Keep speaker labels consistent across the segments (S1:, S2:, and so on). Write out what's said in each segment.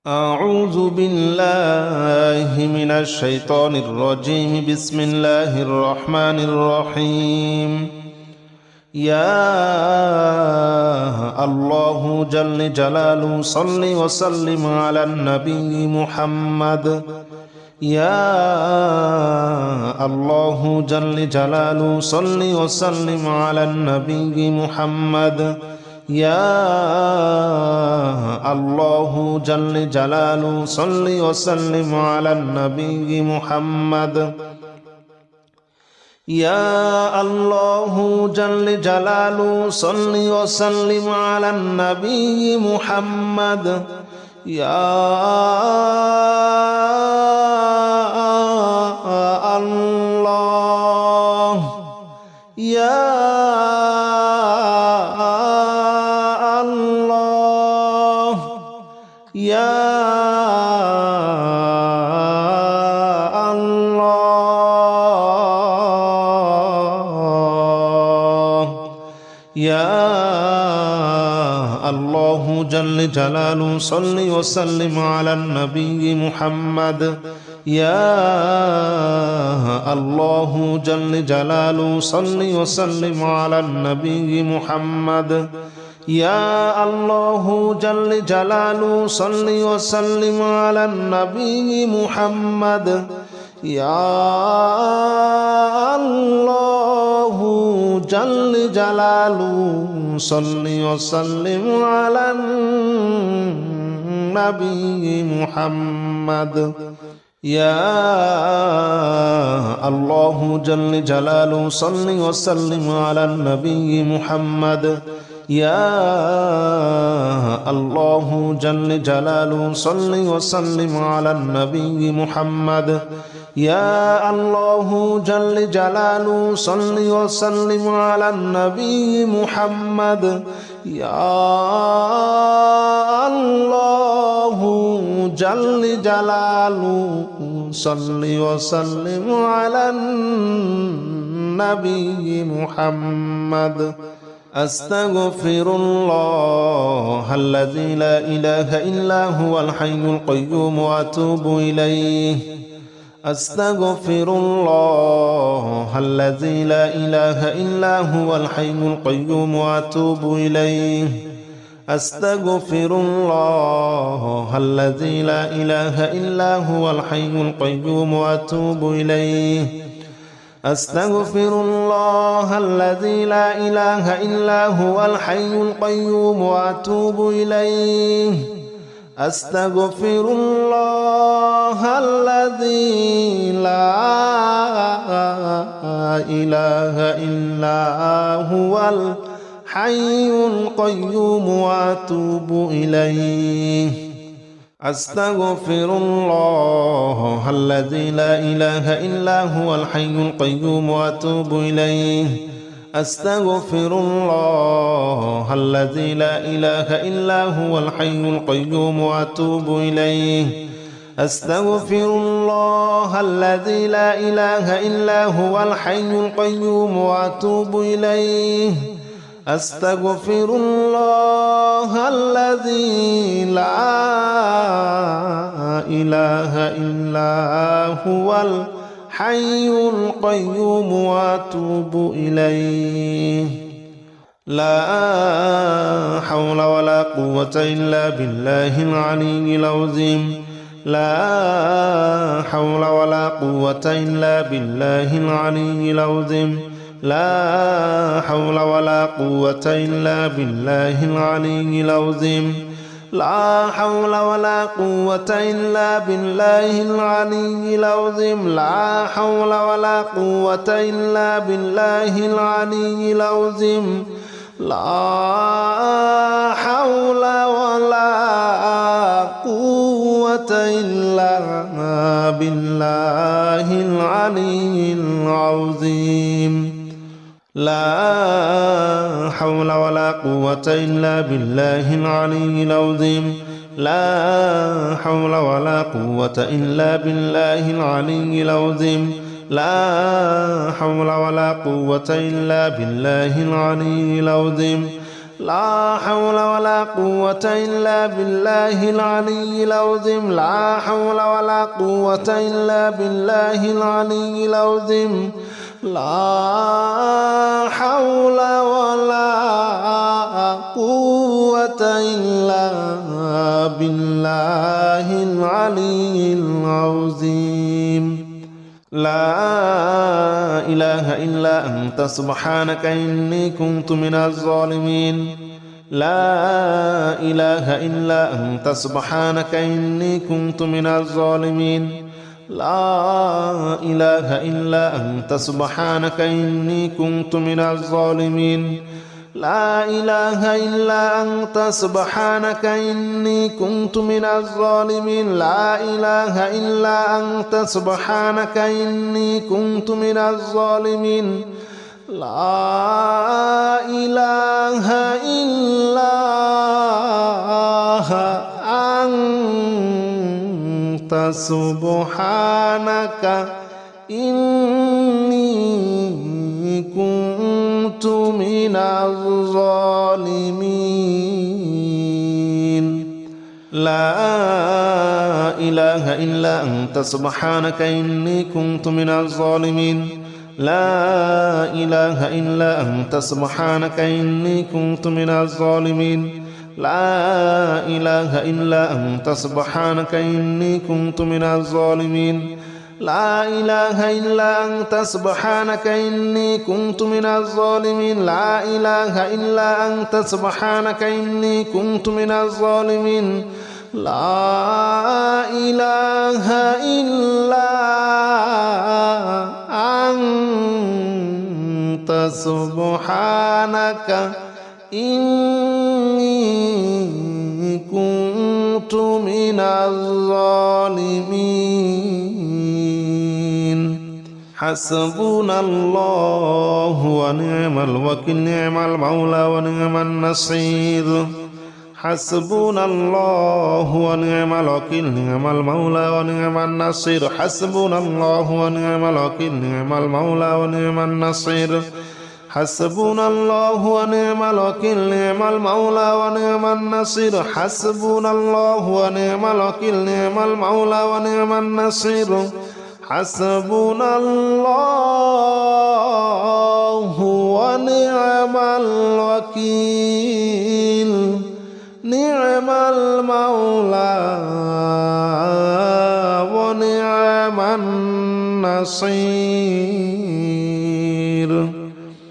S1: أعوذ بالله من الشيطان الرجيم. بسم الله الرحمن الرحيم. يا الله جل جلاله صل وسلم على النبي محمد. يا الله جل جلاله صل وسلم على النبي محمد. يا الله جل جلاله صل وسلم على النبي محمد. يا الله جل جلاله صل وسلم على النبي محمد. يا الله يا يا الله يا الله جل جلاله صل وسلم على النبي محمد. يا الله جل جلاله صل وسلم على النبي محمد. يا الله جل جلاله صل وسلم على النبي محمد. يا الله جل جلاله صل وسلم على النبي محمد. يا الله جل جلاله صل وسلم على النبي محمد. يا الله جل جلاله صل وسلم على النبي محمد. يا الله جل جلاله صل وسلم على النبي محمد. يا الله جل جلاله صل وسلم على النبي محمد. أستغفر الله الذي لا إله إلا هو الحي القيوم وأتوب إليه. أستغفر الله الذي لا إله إلا هو الحي القيوم وأتوب إليه. أستغفر الله الذي لا إله إلا هو الحي القيوم وأتوب إليه. أستغفر الله الذي لا إله إلا هو الحي القيوم وأتوب إليه. أستغفر الله الذي لا إله إلا هو الحي القيوم وأتوب إليه. أستغفر الله الذي لا إله إلا هو الحي القيوم وأتوب إليه. أستغفر الله الذي لا إله إلا هو الحي القيوم وأتوب إليه. أستغفر الله الذي لا إله إلا هو الحي القيوم وأتوب إليه. أستغفر الله الذي لا إله إلا هو الحي القيوم وأتوب إليه. لا حول ولا قوة إلا بالله العلي العظيم. لا حول ولا قوة إلا بالله العلي العظيم. لا حول ولا قوة إلا بالله العلي العظيم. لا حول ولا قوة إلا بالله العلي العظيم. لا حول ولا قوة إلا بالله العلي العظيم. لا حول ولا قوة إلا بالله العلي العظيم. لا حول ولا قوة إلا بالله العلي العظيم. لا حول ولا قوة إلا بالله العلي العظيم. لا حول ولا قوة إلا بالله العلي العظيم. لا حول ولا قوة إلا بالله العلي العظيم لا حول ولا قوة إلا بالله العلي العظيم لا حول ولا قوة إلا بالله العلي العظيم لا إله إلا أنت سبحانك إني كنت من الظالمين لا إله إلا أنت سبحانك إني كنت من الظالمين لا إله إلا أنت سبحانك إني كنت من الظالمين لا إله إلا أنت سبحانك إني كنت من الظالمين لا إله إلا أنت سبحانك إني كنت من الظالمين لا إله إلا أنت سبحانك إني كنت من الظالمين لا إله إلا أنت سبحانك إني كنت من الظالمين لا إله إلا أنت سبحانك إني كنت من الظالمين لا إله إلا أنت سبحانك إني كنت من الظالمين لا إله إلا أنت سبحانك إني كنت من الظالمين لا إله إلا أنت سبحانك إني كنت من الظالمين لا إله إلا أنت سبحانك إني كنت من الظالمين حسبنا الله ونعم الوكيل نعم المولى ونعم النصير حسبنا الله ونعم الوكيل نعم المولى ونعم النصير حسبنا الله ونعم الوكيل نعم المولى ونعم النصير حسبنا الله ونعم الوكيل نعم المولى ونعم النصير حسبنا الله ونعم الوكيل نعم المولى ونعم النصير حسبنا الله ونعم الوكيل نعم المولى ونعم النصير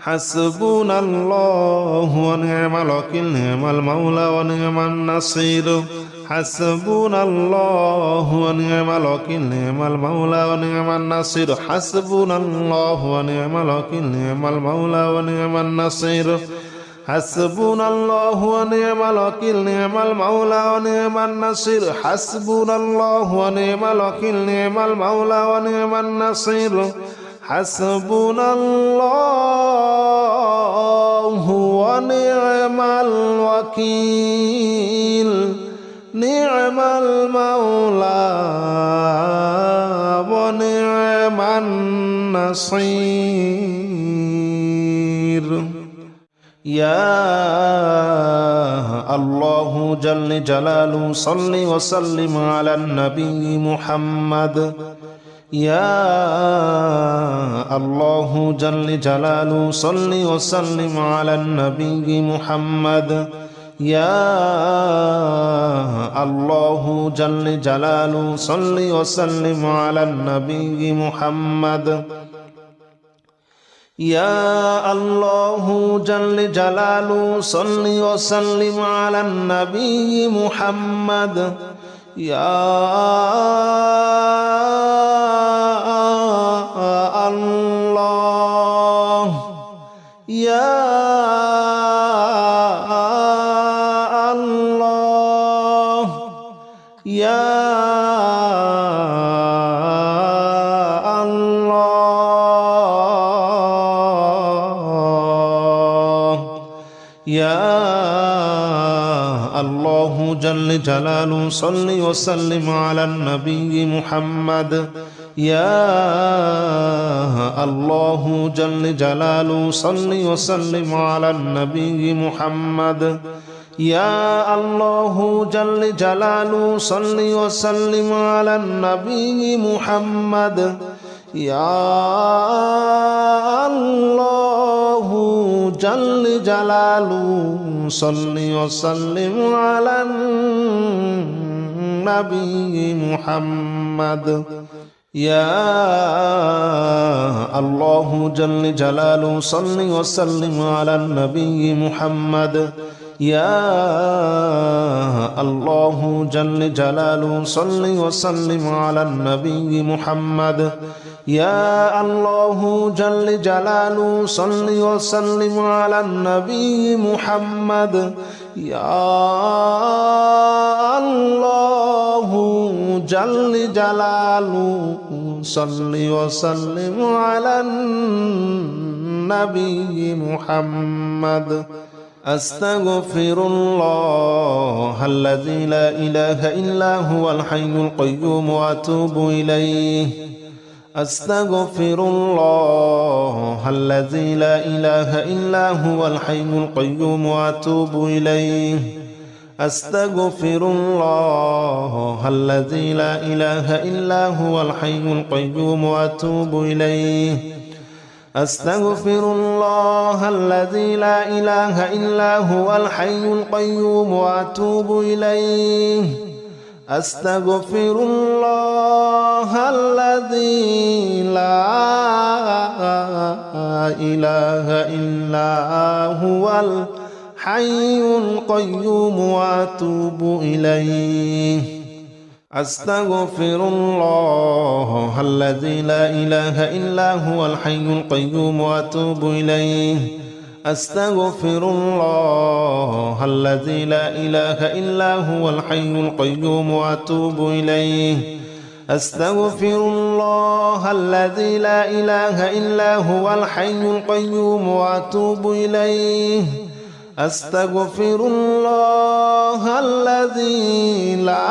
S1: حسبنا الله ونعم الوكيل نعم المولى ونعم النصير حسبنا الله ونعم الوكيل نعم المولى ونعم النصير حسبنا الله ونعم الوكيل نعم المولى ونعم النصير حسبنا الله ونعم الوكيل نعم المولى ونعم النصير حسبنا الله ونعم الوكيل نعم المولى ونعم النصير حسبنا الله ونعم الوكيل نعم المولى ونعم النصير يا الله جل جلاله صل وسلم على النبي محمد يا الله جل جلاله صل وسلم على النبي محمد يا الله جل جلاله صل وسلم على النبي محمد يا الله جل جلاله صل وسلم على النبي محمد يا الله يا الله يا يا الله جل جلاله صل وسلم على النبي محمد يا الله جل جلاله صل وسلم على النبي محمد يا الله جل جلاله صل وسلم على النبي محمد يا الله جل جلاله صل وسلم على النبي محمد يا الله جل جلاله صل وسلم على النبي محمد يا الله جل جلاله صل وسلم على النبي محمد يا الله جل جلاله صل وسلم على النبي محمد يا الله جل جلاله صل وسلم على النبي محمد أستغفر الله الذي لا إله إلا هو الحي القيوم وأتوب إليه أستغفر الله الذي لا إله إلا هو الحي القيوم وأتوب إليه أستغفر الله الذي لا إله إلا هو الحي القيوم وأتوب إليه أستغفر الله الذي لا إله إلا هو الحي القيوم وأتوب إليه أستغفر الله الذي لا إله إلا هو الحي القيوم وأتوب إليه أستغفر الله الذي لا إله إلا هو الحي القيوم وأتوب إليه أستغفر الله الذي لا إله إلا هو الحي القيوم وأتوب إليه أستغفر الله الذي لا إله إلا هو الحي القيوم وأتوب إليه أستغفر الله الذي لا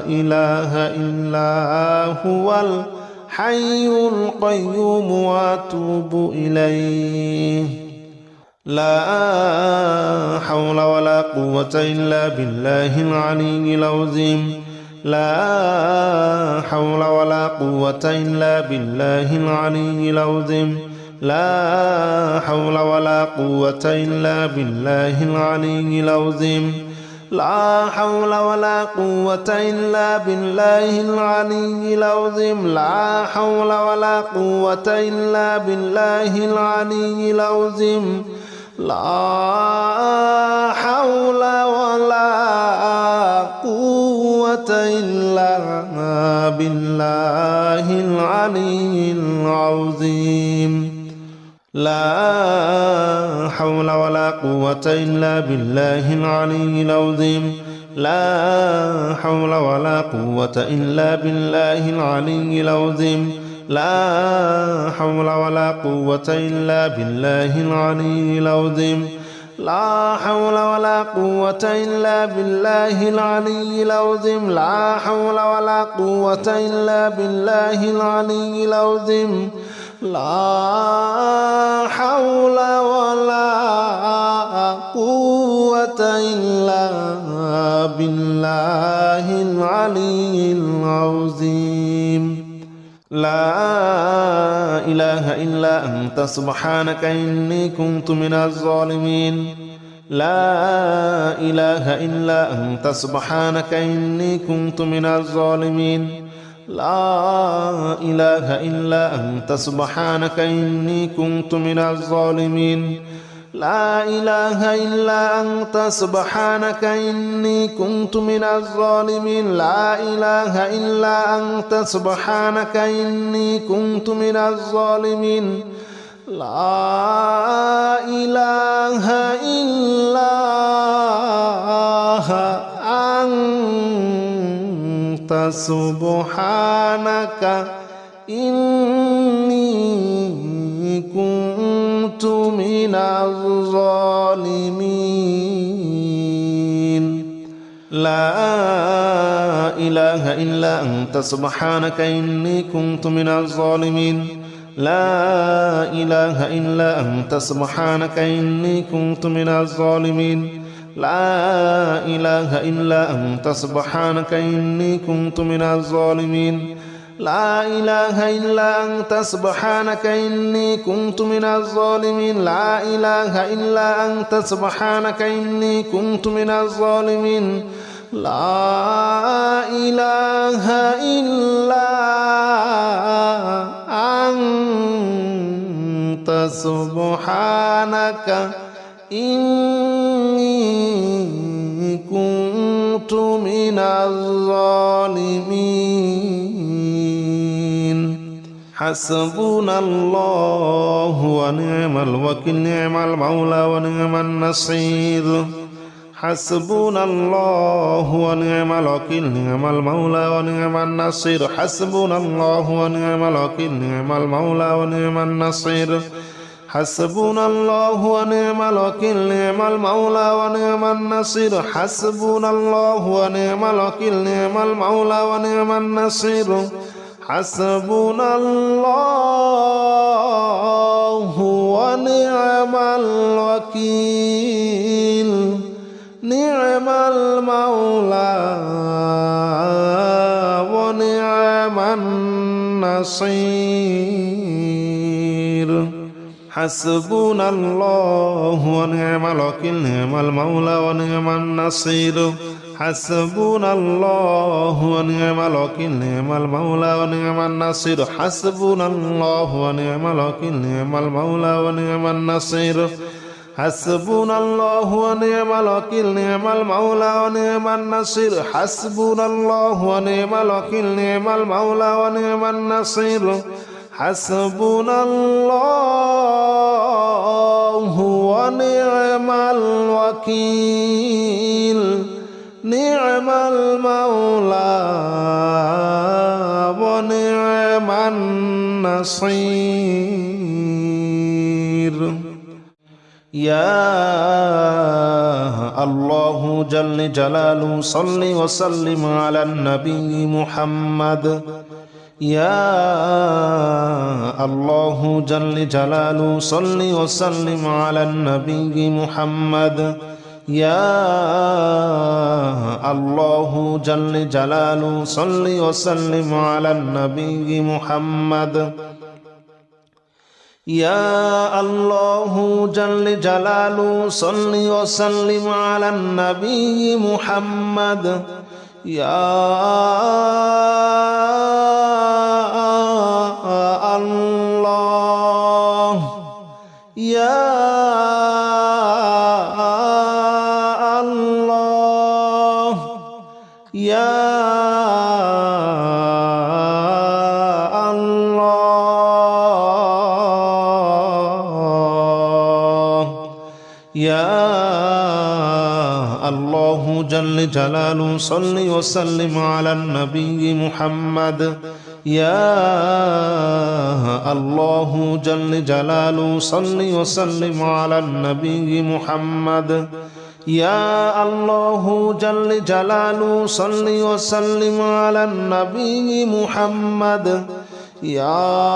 S1: إله إلا هو الحي القيوم وأتوب إليه لا حول ولا قوة إلا بالله العلي العظيم لا حول ولا قوة إلا بالله العلي العظيم لا حول ولا قوة إلا بالله العلي العظيم لا حول ولا قوة إلا بالله العلي العظيم لا حول ولا قوة إلا بالله العلي العظيم لا حول ولا قوة إلا بالله العلي العظيم لا حول ولا قوة إلا بالله العلي العظيم لا حول ولا قوة إلا بالله العلي العظيم لا حول ولا قوة إلا بالله العلي العظيم لا حول ولا قوة إلا بالله العلي العظيم لا حول ولا قوة إلا بالله العلي العظيم لا حول ولا قوة إلا بالله العلي العظيم لا إله إلا أنت سبحانك إني كنت من الظالمين لا إله إلا أنت سبحانك إني كنت من الظالمين لا إله إلا أنت سبحانك إني كنت من الظالمين لا إله إلا أنت سبحانك إني كنت من الظالمين لا إله إلا أنت سبحانك إني كنت من الظالمين لا إله إلا أنت سبحانك إني كنت من الظالمين لا إله إلا أنت سبحانك إني كنت من الظالمين لا إله إلا أنت سبحانك إني كنت من الظالمين لا إله إلا أنت سبحانك إني كنت من الظالمين لا إله إلا أنت سبحانك إني كنت من الظالمين لا إله إلا أنت سبحانك إني كنت من الظالمين لا إله إلا أنت سبحانك إني كنت من الظالمين حسبنا الله ونعم الوكيل نعم المولى ونعم النصير حسبنا الله ونعم الوكيل نعم المولى ونعم النصير حسبنا الله ونعم الوكيل نعم المولى ونعم النصير حسبنا الله ونعم الوكيل نعم المولى ونعم النصير حسبنا الله ونعم الوكيل نعم المولى ونعم النصير حسبنا الله ونعم الوكيل نعم المولى ونعم النصير حسبنا الله ونعم الوكيل نعم المولى ونعم النصير حسبنا الله ونعم الوكيل نعم المولى ونعم النصير حسبنا الله ونعم الوكيل نعم المولى ونعم النصير حسبنا الله ونعم الوكيل نعم المولى ونعم النصير حسبنا الله ونعم الوكيل نعم المولى ونعم النصير حسبنا الله ونعم الوكيل نعم المولى ونعم النصير يا الله جل جلاله صل وسلم على النبي محمد يا الله جل جلاله صل وسلم على النبي محمد يا الله جل جلاله صل وسلم على النبي محمد يا الله جل جلاله صل وسلم على النبي محمد يا الله يا الله يا يا الله جل جلاله صل وسلم على النبي محمد يا الله جل جلاله صل وسلم على النبي محمد يا الله جل جلاله صل وسلم على النبي محمد يا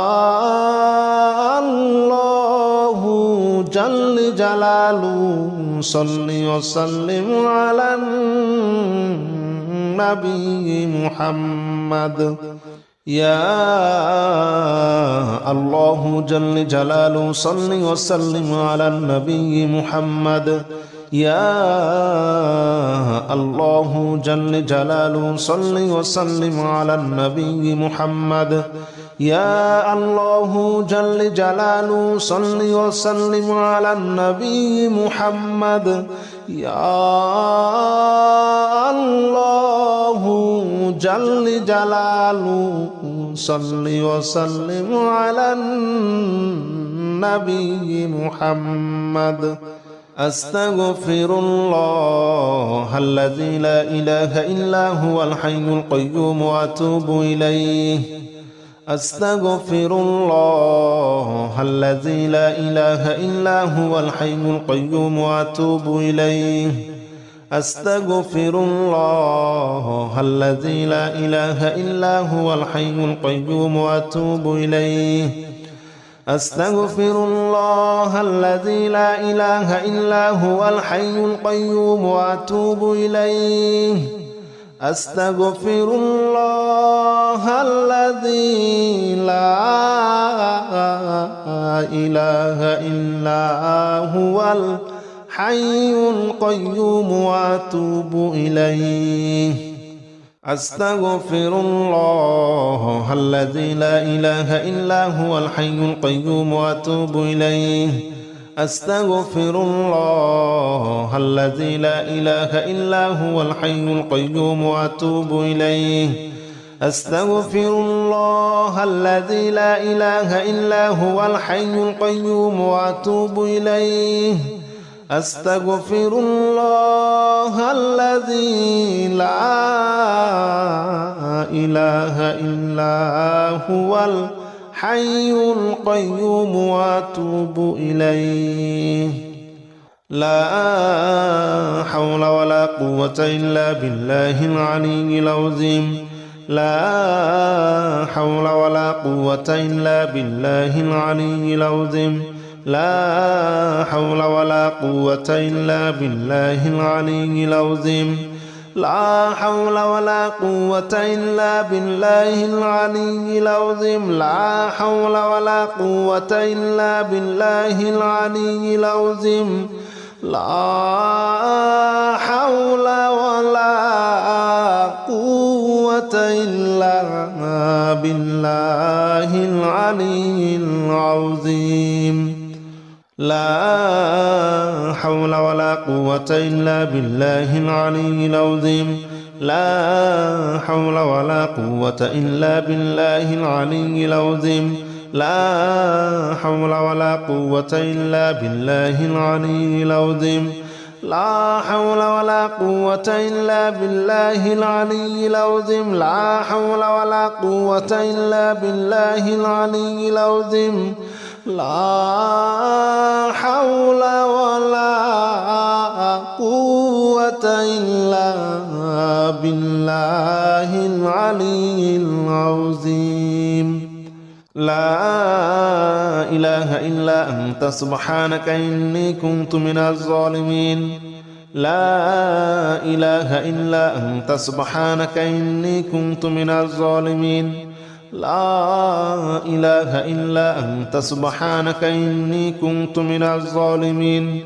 S1: الله جل جلاله صل وسلم على النبي محمد يا الله جل جلاله صل وسلم على النبي محمد يا الله جل جلاله صل وسلم على النبي محمد يا الله جل جلاله صل وسلم على النبي محمد يا الله جل جلاله صل وسلم على النبي محمد أستغفر الله الذي لا إله إلا هو الحي القيوم وأتوب إليه أستغفر الله الذي لا إله إلا هو الحي القيوم وأتوب إليه أستغفر الله الذي لا إله إلا هو الحي القيوم وأتوب إليه أستغفر الله الذي لا إله إلا هو الحي القيوم وأتوب إليه أستغفر الله الذي لا إله إلا هو الحي القيوم وأتوب إليه أستغفر الله الذي لا إله إلا هو الحي القيوم وأتوب إليه أستغفر الله الذي لا إله إلا هو الحي القيوم وأتوب إليه أستغفر الله الذي لا إله إلا هو الحي القيوم وأتوب إليه أستغفر الله الذي لا إله إلا هو الحي القيوم وأتوب إليه لا حول ولا قوة إلا بالله العلي العظيم لا حول ولا قوة إلا بالله العلي العظيم لا حول ولا قوة إلا بالله العلي العظيم لا حول ولا قوة إلا بالله العلي العظيم لا حول ولا قوة إلا بالله العلي العظيم لا حول ولا قوة إلا بالله العلي العظيم لا حول ولا قوة إلا بالله العلي العظيم لا حول ولا قوة إلا بالله العلي العظيم لا حول ولا قوة إلا بالله العلي العظيم لا حول ولا قوة إلا بالله العلي العظيم لا حول ولا قوة إلا بالله العلي العظيم لا حول ولا قوة إلا بالله العلي العظيم لا إله إلا أنت سبحانك إني كنت من الظالمين لا إله إلا أنت سبحانك إني كنت من الظالمين لا إله إلا أنت سبحانك إني كنت من الظالمين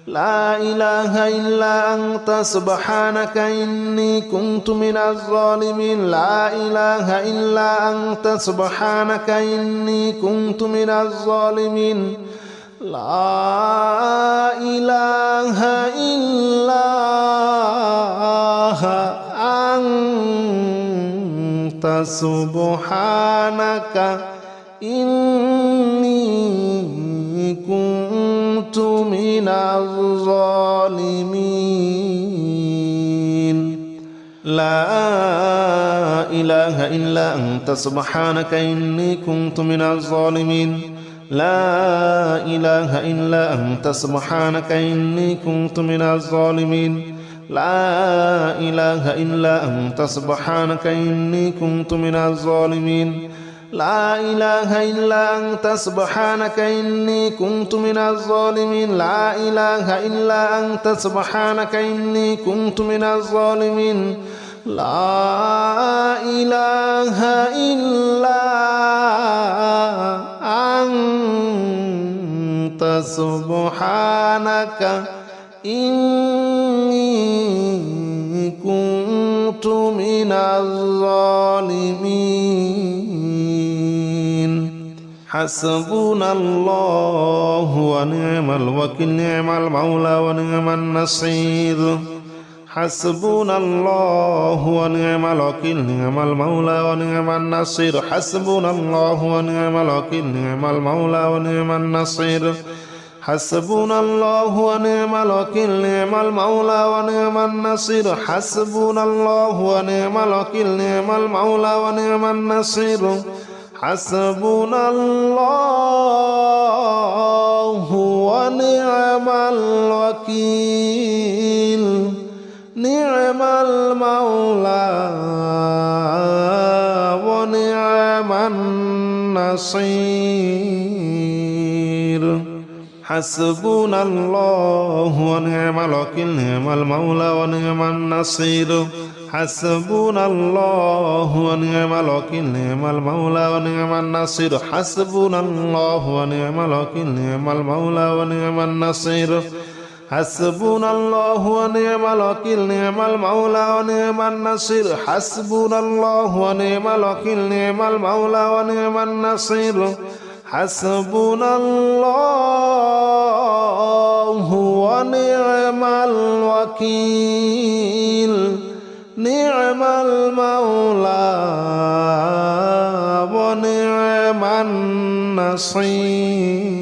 S1: لا إله إلا أنت سبحانك إني كنت من الظالمين لا إله إلا أنت سبحانك إني كنت من الظالمين لا إله إلا أنت سبحانك إني كنت من الظالمين لا إله إلا أنت سبحانك إني كنت من الظالمين لا إله إلا أنت سبحانك إني كنت من الظالمين لا إله إلا أنت سبحانك إني كنت من الظالمين لا إله إلا أنت سبحانك إني كنت من الظالمين لا إله إلا أنت سبحانك إني كنت من الظالمين لا إله إلا أنت سبحانك إني كنت من الظالمين حسبنا الله ونعم الوكيل نعم المولى ونعم النصير حسبنا الله ونعم الوكيل نعم المولى ونعم النصير حسبنا الله ونعم الوكيل نعم المولى ونعم النصير حسبنا الله ونعم الوكيل نعم المولى ونعم النصير حسبنا الله ونعم الوكيل نعم المولى ونعم النصير حسبنا الله ونعم الوكيل نعم المولى ونعم النصير حسبنا الله ونعم الوكيل نعم المولى ونعم النصير حسبنا الله ونعم الوكيل نعم المولى ونعم النصير حسبنا الله ونعم الوكيل نعم المولى ونعم النصير حسبنا الله ونعم الوكيل نعم المولى ونعم النصير حسبنا الله ونعم الوكيل نعم المولى ونعم النصير حسبنا الله ونعم الوكيل نعم المولى ونعم النصير